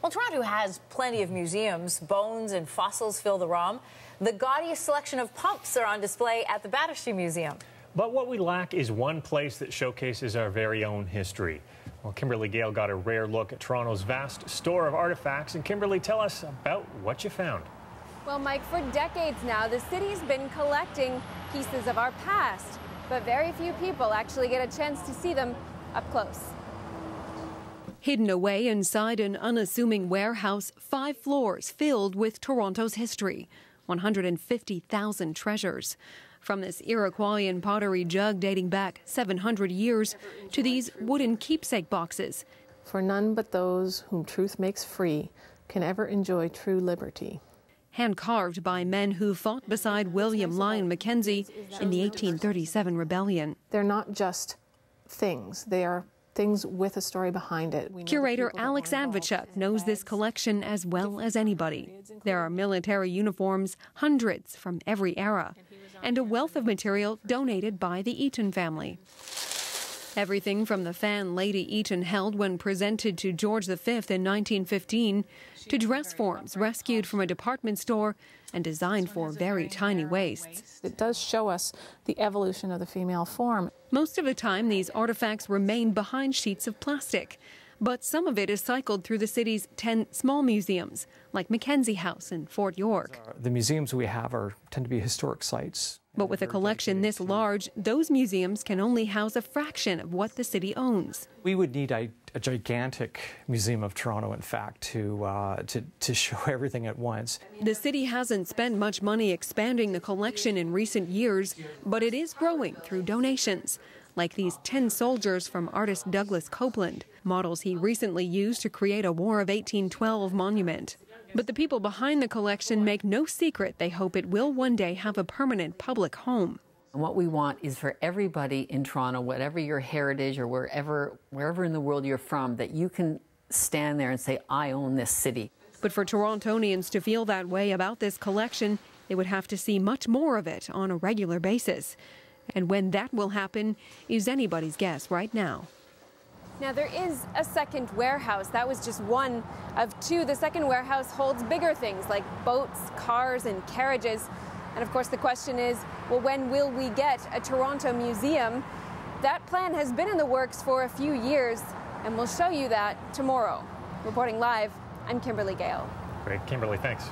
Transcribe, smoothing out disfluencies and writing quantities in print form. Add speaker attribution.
Speaker 1: Well, Toronto has plenty of museums. Bones and fossils fill the ROM. The gaudiest selection of pumps are on display at the Battersea Museum.
Speaker 2: But what we lack is one place that showcases our very own history. Well, Kimberly Gale got a rare look at Toronto's vast store of artifacts. And Kimberly, tell us about what you found.
Speaker 3: Well, Mike, for decades now, the city's been collecting pieces of our past, but very few people actually get a chance to see them up close.
Speaker 4: Hidden away inside an unassuming warehouse, 5 floors filled with Toronto's history, 150,000 treasures. From this Iroquoian pottery jug dating back 700 years to these wooden keepsake boxes.
Speaker 5: For none but those whom truth makes free can ever enjoy true liberty.
Speaker 4: Hand-carved by men who fought beside William Lyon Mackenzie in the 1837 rebellion.
Speaker 5: They're not just things, they are things with a story behind it.
Speaker 4: Curator Alex Advichuk knows this collection as well as anybody. There are military uniforms, hundreds from every era, and a wealth of material donated by the Eaton family. Everything from the fan Lady Eaton held when presented to George V in 1915 to dress forms rescued from a department store and designed for very tiny waists.
Speaker 5: It does show us the evolution of the female form.
Speaker 4: Most of the time, these artifacts remain behind sheets of plastic, but some of it is cycled through the city's 10 small museums, like Mackenzie House in Fort York.
Speaker 6: The museums we have tend to be historic sites.
Speaker 4: But with a collection this large, those museums can only house a fraction of what the city owns.
Speaker 6: We would need a gigantic Museum of Toronto, in fact, to show everything at once.
Speaker 4: The city hasn't spent much money expanding the collection in recent years, but it is growing through donations, like these 10 soldiers from artist Douglas Copeland, models he recently used to create a War of 1812 monument. But the people behind the collection make no secret they hope it will one day have a permanent public home.
Speaker 7: And what we want is for everybody in Toronto, whatever your heritage or wherever in the world you're from, that you can stand there and say, I own this city.
Speaker 4: But for Torontonians to feel that way about this collection, they would have to see much more of it on a regular basis. And when that will happen is anybody's guess right now.
Speaker 3: Now, there is a second warehouse. That was just one of 2. The second warehouse holds bigger things like boats, cars, and carriages. And of course, the question is, well, when will we get a Toronto museum? That plan has been in the works for a few years, and we'll show you that tomorrow. Reporting live, I'm Kimberly Gale.
Speaker 2: Great, Kimberly, thanks.